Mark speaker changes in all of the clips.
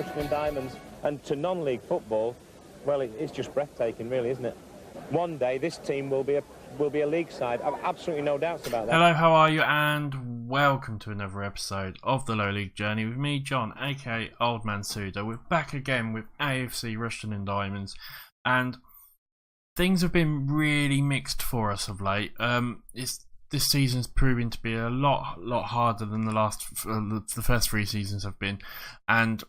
Speaker 1: Rushden and Diamonds, and to non-league football, well, it's just breathtaking, really, isn't it? One day this team will be a league side. I've absolutely no doubts about that.
Speaker 2: Hello, how are you? And welcome to another episode of the Low League Journey with me, John, aka Old Man Sudo. We're back again with AFC Rushden and Diamonds, and things have been really mixed for us of late. This season's proving to be a lot harder than the first three seasons have been, and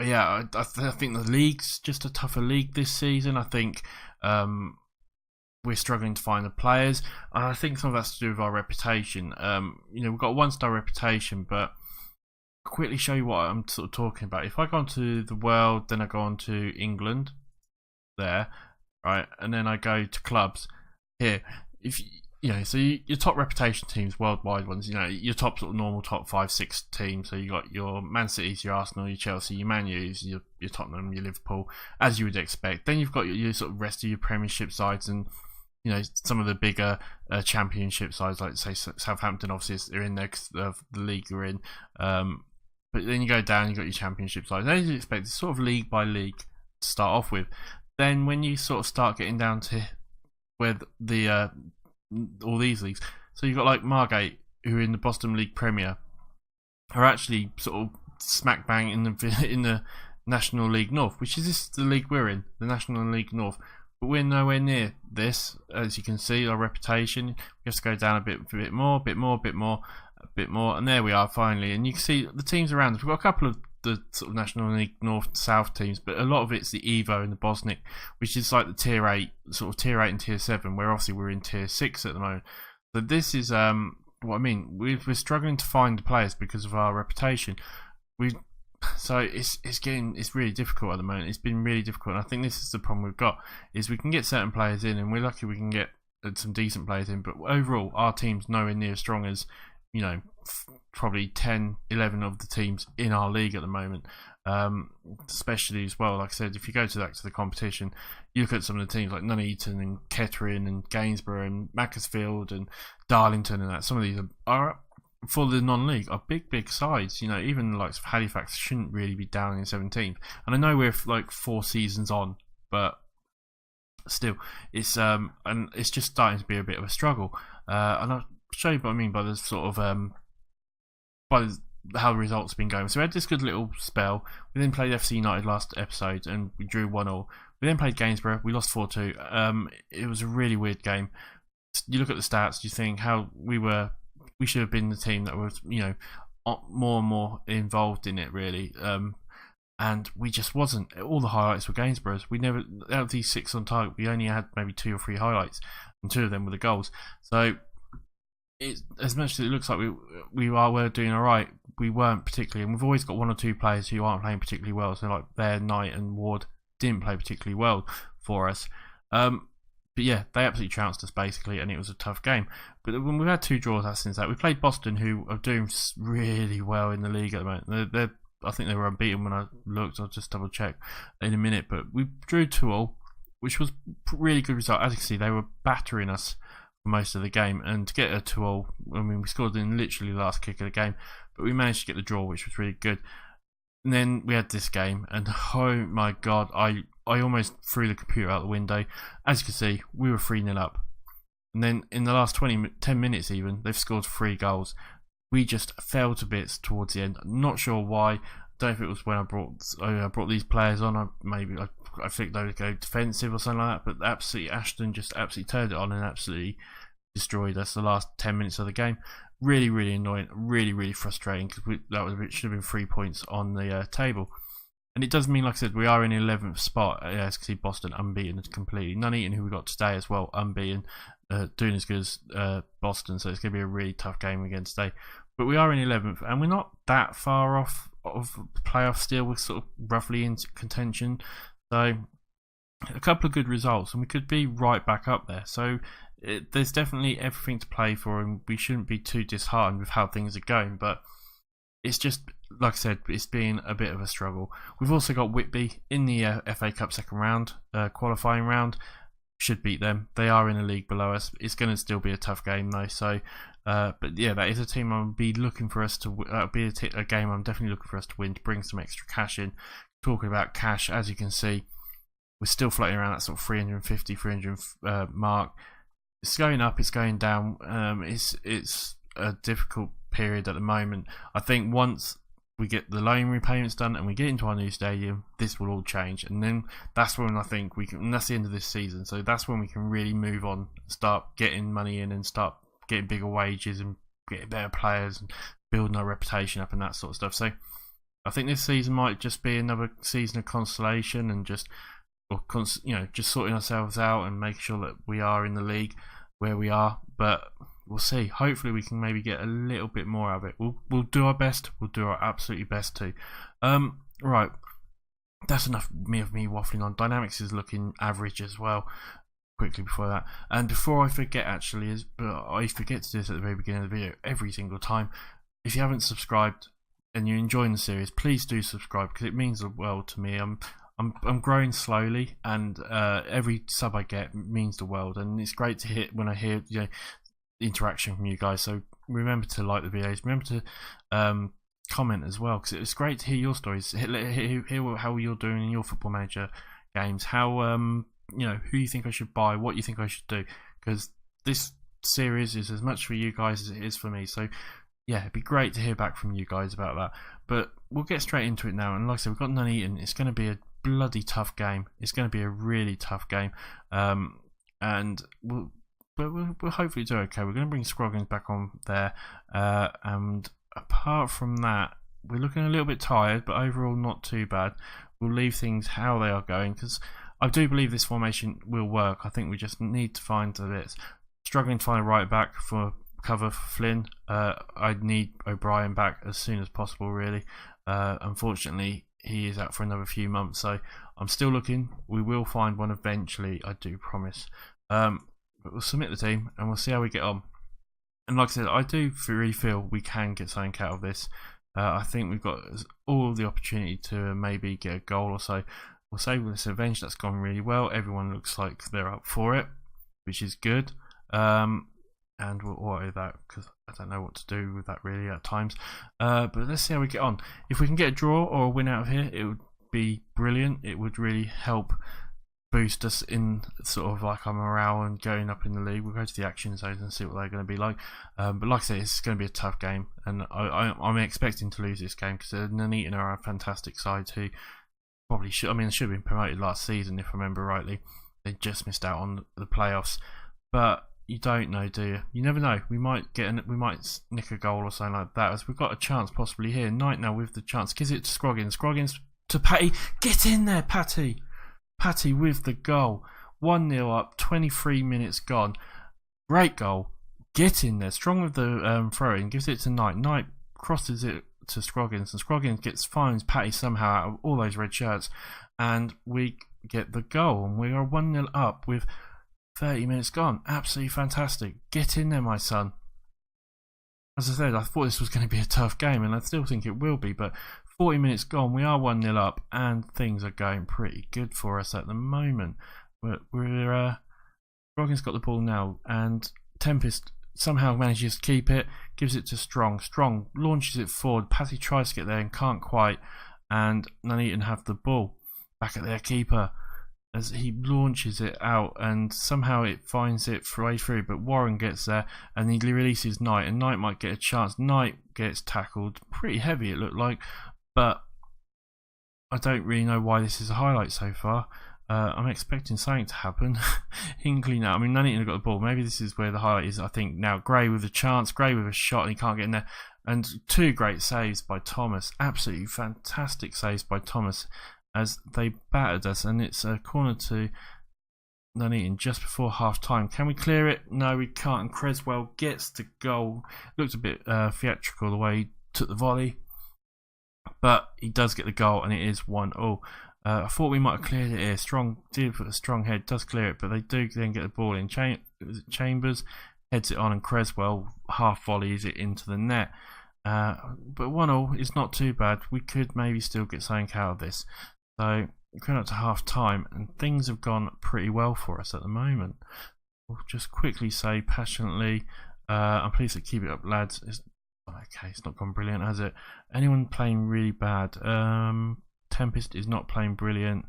Speaker 2: yeah, I think the league's just a tougher league this season. I think we're struggling to find the players, and I think some of that's to do with our reputation. We've got a one-star reputation, but I'll quickly show you what I'm sort of talking about. If I go onto the world, then I go on to England, there, right, and then I go to clubs here. So your top reputation teams, worldwide ones, your top sort of normal top 5-6 teams. So you got your Man Cities, your Arsenal, your Chelsea, your Man U's, your Tottenham, your Liverpool, as you would expect. Then you've got your sort of rest of your Premiership sides, and some of the bigger Championship sides, like say Southampton. Obviously, they're in there because of the league you're in. But then you go down, you got your Championship sides. As you expect, it's sort of league by league to start off with. Then when you sort of start getting down to where all these leagues, so you've got like Margate, who are in the Boston League Premier, are actually sort of smack bang in the National League North, which is the league we're in, the National League North. But we're nowhere near this, as you can see. Our reputation, we have to go down a bit more, and there we are finally. And you can see the teams around us. We've got a couple of the sort of National League North-South teams, but a lot of it's the Evo and the Bosnic, which is like the Tier 8 and Tier 7, where obviously we're in Tier 6 at the moment. So this is what I mean. We're struggling to find the players because of our reputation. So it's really difficult at the moment. It's been really difficult, and I think this is the problem we've got, is we can get certain players in, and we're lucky we can get some decent players in, but overall our team's nowhere near as strong as probably 10, 11 of the teams in our league at the moment, especially as well. Like I said, if you go to the competition, you look at some of the teams like Nuneaton and Kettering and Gainsborough and Macclesfield and Darlington and that. Some of these are for the non-league are big sides. Even the likes of Halifax shouldn't really be down in 17th. And I know we're like 4 seasons on, but still, it's and it's just starting to be a bit of a struggle. And I'll show you what I mean by the sort of how the results have been going. So we had this good little spell. We then played FC United last episode and we drew 1-1. We then played Gainsborough. We lost 4-2. It was a really weird game. You look at the stats, you think how we should have been the team that was more and more involved in it, really. And we just wasn't. All the highlights were Gainsborough's. We never, out of these 6 on target, we only had maybe 2 or 3 highlights, and 2 of them were the goals. So as much as it looks like we were doing alright, we weren't particularly, and we've always got 1 or 2 players who aren't playing particularly well. So like Bear, Knight and Ward didn't play particularly well for us. But yeah, they absolutely trounced us basically, and it was a tough game. But when we've had 2 draws since that, we played Boston, who are doing really well in the league at the moment. I think they were unbeaten when I looked. I'll just double check in a minute. But we drew 2-2, which was a really good result. As you can see, they were battering us for most of the game, and to get a 2-2, we scored in literally the last kick of the game, but we managed to get the draw, which was really good. And then we had this game, and oh my god, I almost threw the computer out the window. As you can see, we were 3-0 up. And then in the last 10 minutes even, they've scored 3 goals. We just fell to bits towards the end. I'm not sure why. I don't know if it was when I brought these players on. I think they would go defensive or something like that. But Ashton just absolutely turned it on and absolutely destroyed us the last 10 minutes of the game. Really, really annoying. Really frustrating, because it should have been 3 points on the table. And it does mean, like I said, we are in 11th spot. As you can see, Boston unbeaten completely. Nuneaton, who we got today as well, unbeaten, doing as good as Boston. So it's going to be a really tough game again today. But we are in 11th, and we're not that far off of the playoffs still. We're sort of roughly in contention. So a couple of good results, and we could be right back up there. So there's definitely everything to play for, and we shouldn't be too disheartened with how things are going. But it's just, like I said, it's been a bit of a struggle. We've also got Whitby in the FA Cup second round, qualifying round. Should beat them. They are in a league below us. It's going to still be a tough game though, so But yeah, that is a team I'll be looking for us to. That'll be a game I'm definitely looking for us to win, to bring some extra cash in. Talking about cash, as you can see, we're still floating around that sort of 350, 300 mark. It's going up, it's going down. It's a difficult period at the moment. I think once we get the loan repayments done and we get into our new stadium, this will all change, and then that's when I think we can. And that's the end of this season, so that's when we can really move on, start getting money in, and start getting bigger wages and getting better players and building our reputation up and that sort of stuff. So I think this season might just be another season of consolation and just sorting ourselves out and making sure that we are in the league where we are. But we'll see. Hopefully we can maybe get a little bit more of it. We'll do our best. We'll do our absolutely best too. Right. That's enough of me waffling on. Dynamics is looking average as well. Quickly before that, and before I forget, actually, I forget to do this at the very beginning of the video every single time. If you haven't subscribed and you're enjoying the series, please do subscribe, because it means the world to me. I'm growing slowly, and every sub I get means the world, and it's great to hear when I hear interaction from you guys. So remember to like the videos, remember to comment as well, because it's great to hear your stories, hear how you're doing in your Football Manager games, how who you think I should buy, what you think I should do, because this series is as much for you guys as it is for me. So yeah, it'd be great to hear back from you guys about that. But we'll get straight into it now, and like I said, we've got Nuneaton. It's going to be a bloody tough game. It's going to be a really tough game, and we'll hopefully do okay. We're going to bring Scroggins back on there, and apart from that, we're looking a little bit tired, but overall not too bad. We'll leave things how they are going, because I do believe this formation will work. I think we just need to find the bits. Struggling to find a right back for cover for Flynn. I need O'Brien back as soon as possible, really. Unfortunately, he is out for another few months, so I'm still looking. We will find one eventually, I do promise. But we'll submit the team and we'll see how we get on. And like I said, I do really feel we can get something out of this. I think we've got all the opportunity to maybe get a goal or so. We'll say with this Avenge, that's gone really well. Everyone looks like they're up for it, which is good. And we'll auto that, because I don't know what to do with that really at times. But let's see how we get on. If we can get a draw or a win out of here, it would be brilliant. It would really help boost us in sort of like our morale and going up in the league. We'll go to the action zones and see what they're going to be like. But like I said, it's going to be a tough game, and I'm expecting to lose this game, because Nuneaton are a fantastic side who probably should. I mean, they should have been promoted last season if I remember rightly. They just missed out on the playoffs, but you don't know, do you? You never know. We might nick a goal or something like that, as we've got a chance possibly here. Knight now with the chance, gives it to Scroggins. Scroggins to Patty. Get in there, Patty. Patty with the goal. 1-0 up. 23 minutes gone. Great goal. Get in there. Strong with the throw in. Gives it to Knight. Knight crosses it to Scroggins, and Scroggins finds Patty somehow out of all those red shirts, and we get the goal, and we are 1-0 up with 30 minutes gone. Absolutely fantastic. Get in there, my son. As I said, I thought this was going to be a tough game, and I still think it will be, but 40 minutes gone, we are 1-0 up, and things are going pretty good for us at the moment. We're Scroggins got the ball now, and Tempest somehow manages to keep it, gives it to Strong. Strong launches it forward. Patty tries to get there and can't quite, and Nuneaton have the ball back at their keeper as he launches it out, and somehow it finds it way through, but Warren gets there and he releases Knight, and Knight might get a chance. Knight gets tackled pretty heavy, it looked like, but I don't really know why this is a highlight so far. I'm expecting something to happen. Hinkley now. I mean, Nuneaton have got the ball. Maybe this is where the highlight is. I think now Gray with a chance. Gray with a shot, and he can't get in there. And two great saves by Thomas. Absolutely fantastic saves by Thomas as they battered us. And it's a corner to Nuneaton just before half time. Can we clear it? No, we can't. And Creswell gets the goal. Looked a bit theatrical the way he took the volley, but he does get the goal, and it is 1-1. I thought we might have cleared it here. Strong did put a strong head, does clear it, but they do then get the ball in. Chambers heads it on, and Creswell half volleys it into the net. But 1-1 is not too bad. We could maybe still get something out of this. So going up to half time, and things have gone pretty well for us at the moment. We'll just quickly say passionately, I'm pleased to keep it up, lads. Okay, it's not gone brilliant, has it? Anyone playing really bad? Tempest is not playing brilliant.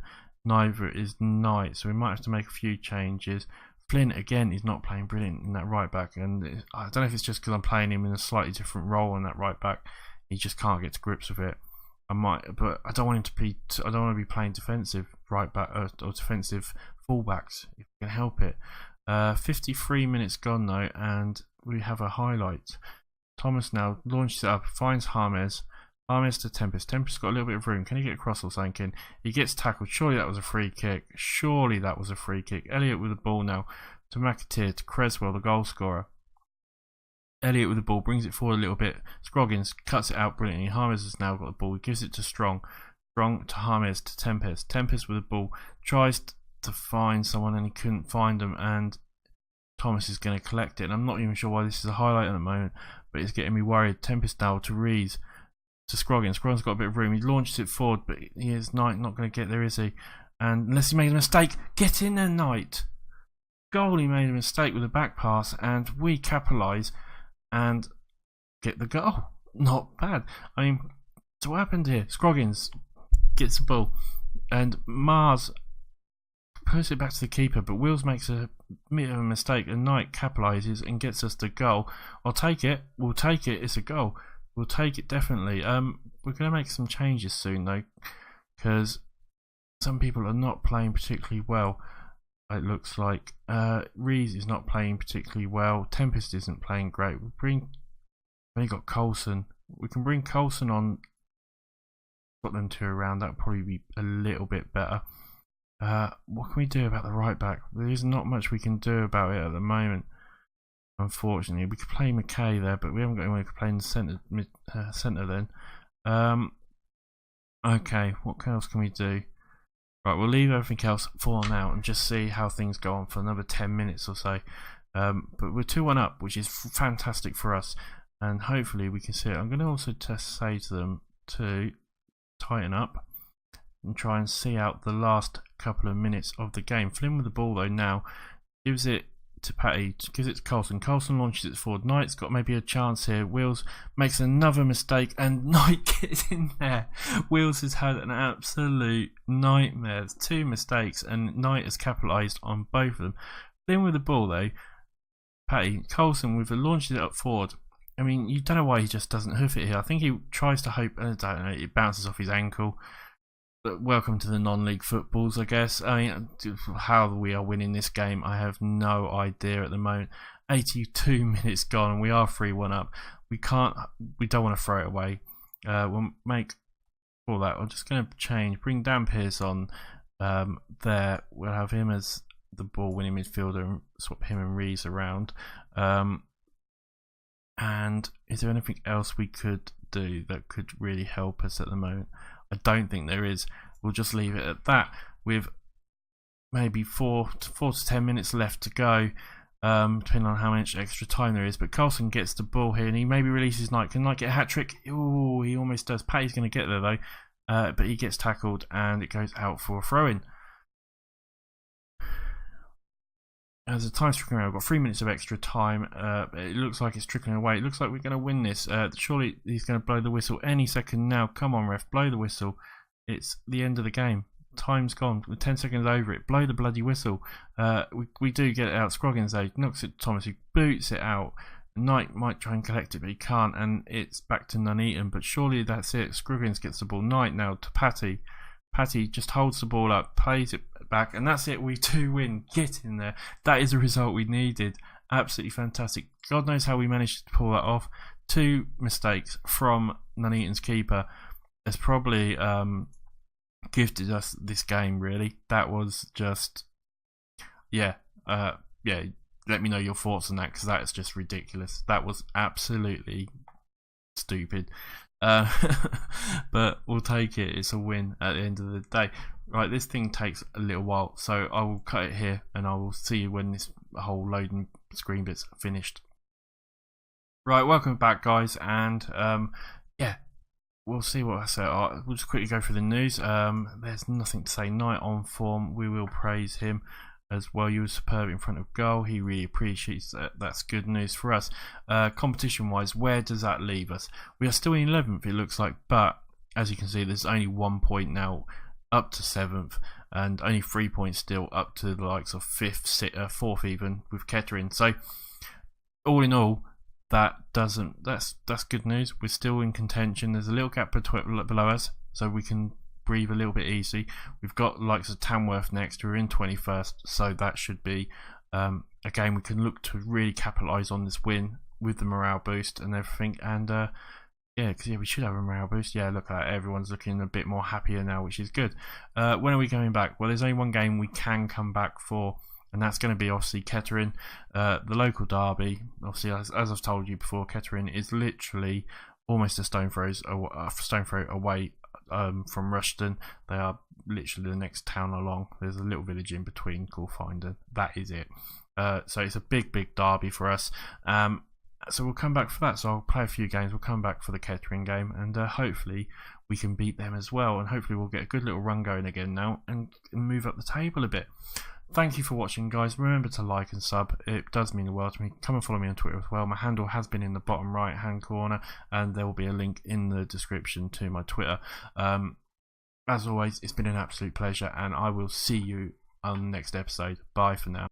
Speaker 2: Neither is Knight, so we might have to make a few changes. Flynn again is not playing brilliant in that right back, and I don't know if it's just because I'm playing him in a slightly different role in that right back. He just can't get to grips with it. I might, but I don't want him to be. I don't want to be playing defensive right back or defensive fullbacks if we can help it. 53 minutes gone though, and we have a highlight. Thomas now launches it up, finds James. James to Tempest. Tempest's got a little bit of room. Can he get across or something? He gets tackled. Surely that was a free kick. Surely that was a free kick. Elliott with the ball now to McAteer, to Creswell, the goal scorer. Elliott with the ball brings it forward a little bit. Scroggins cuts it out brilliantly. James has now got the ball. He gives it to Strong. Strong to James to Tempest. Tempest with the ball tries to find someone and he couldn't find them. And Thomas is going to collect it. And I'm not even sure why this is a highlight at the moment, but it's getting me worried. Tempest now to Rees. To Scroggins. Scroggins got a bit of room. He launches it forward, but he is not going to get there, is he? And unless he made a mistake, get in there, Knight. Goal, he made a mistake with a back pass, and we capitalise and get the goal. Not bad. I mean, so what happened here? Scroggins gets the ball, and Mars puts it back to the keeper, but Wills makes a bit of a mistake, and Knight capitalises and gets us the goal. I'll take it. We'll take it. It's a goal. We'll take it definitely. We're going to make some changes soon though, because some people are not playing particularly well. It looks like Rees is not playing particularly well. Tempest isn't playing great. We've only got Coulson. We can bring Coulson on. Got them two around. That'll probably be a little bit better. What can we do about the right back? There is not much we can do about it at the moment. Unfortunately, we could play McKay there, but we haven't got anyone who could play in the centre then. Okay, what else can we do? Right, we'll leave everything else for now and just see how things go on for another 10 minutes or so. But we're 2-1 up, which is fantastic for us, and hopefully we can see it. I'm going to also say to them to tighten up and try and see out the last couple of minutes of the game. Flynn with the ball though now gives it to Patty, gives it to Coulson. Coulson launches it forward. Knight's got maybe a chance here. Wills makes another mistake and Knight gets in there. Wills has had an absolute nightmare. There's 2 mistakes and Knight has capitalised on both of them. Then with the ball though, Patty, Coulson with the launches it up forward. I mean, you don't know why he just doesn't hoof it here. I think he tries to hope, I don't know, it bounces off his ankle. But welcome to the non-league footballs, I guess. I mean, how we are winning this game, I have no idea at the moment. 82 minutes gone, and we are 3-1 up. We don't want to throw it away. We'll make all that. I'm just going to change. Bring Dan Pearce on there. We'll have him as the ball-winning midfielder and swap him and Rees around. And is there anything else we could do that could really help us at the moment? I don't think there is. We'll just leave it at that with maybe 4 to 10 minutes left to go, depending on how much extra time there is. But Coulson gets the ball here and he maybe releases Knight. Can Knight get a hat-trick? Ooh, he almost does. Patty's going to get there though, but he gets tackled and it goes out for a throw-in. As the time's trickling around, we've got 3 minutes of extra time. It looks like it's trickling away. It looks like we're going to win this. Surely he's going to blow the whistle any second now. Come on, ref, blow the whistle. It's the end of the game. Time's gone. We're 10 seconds over it. Blow the bloody whistle. We do get it out. Scroggins though knocks it to Thomas, who boots it out. Knight might try and collect it, but he can't, and it's back to Nuneaton. But surely that's it. Scroggins gets the ball. Knight now to Patty. Patty just holds the ball up, plays it back, and that's it. We do win. Get in there. That is the result we needed. Absolutely fantastic. God knows how we managed to pull that off. 2 mistakes from Nuneaton's keeper has probably gifted us this game, really. That was just, yeah. Let me know your thoughts on that, because that is just ridiculous. That was absolutely stupid. But we'll take it. It's a win at the end of the day. Right, this thing takes a little while, so I will cut it here and I will see you when this whole loading screen bit's finished. Right, welcome back guys, and yeah, we'll see what I say. We'll just quickly go through the news. There's nothing to say. Knight on form, we will praise him. as well. You were superb in front of goal. He really appreciates that. That's good news for us. Competition wise, where does that leave us? We are still in 11th, it looks like, but as you can see, there's only 1 point now up to 7th, and only 3 points still up to the likes of 5th, 4th even with Kettering. So all in all, that's good news. We're still in contention. There's a little gap below us, so we can breathe a little bit easy. We've got likes of Tamworth next. We're in 21st, so that should be a game we can look to really capitalise on this win with the morale boost and everything. And yeah, because we should have a morale boost. Yeah, look at that. Everyone's looking a bit more happier now, which is good. When are we going back? Well, there's only one game we can come back for, and that's going to be obviously Kettering, the local derby. Obviously, as I've told you before, Kettering is literally almost a stone throw away from Rushden. They are literally the next town along. There's a little village in between called Finder. That is it. So it's a big derby for us. So we'll come back for that. So I'll play a few games. We'll come back for the Kettering game, and hopefully we can beat them as well. And hopefully we'll get a good little run going again now and move up the table a bit. Thank you for watching, guys. Remember to like and sub. It does mean the world to me. Come and follow me on Twitter as well. My handle has been in the bottom right hand corner, and there will be a link in the description to my Twitter. As always, it's been an absolute pleasure, and I will see you on the next episode. Bye for now.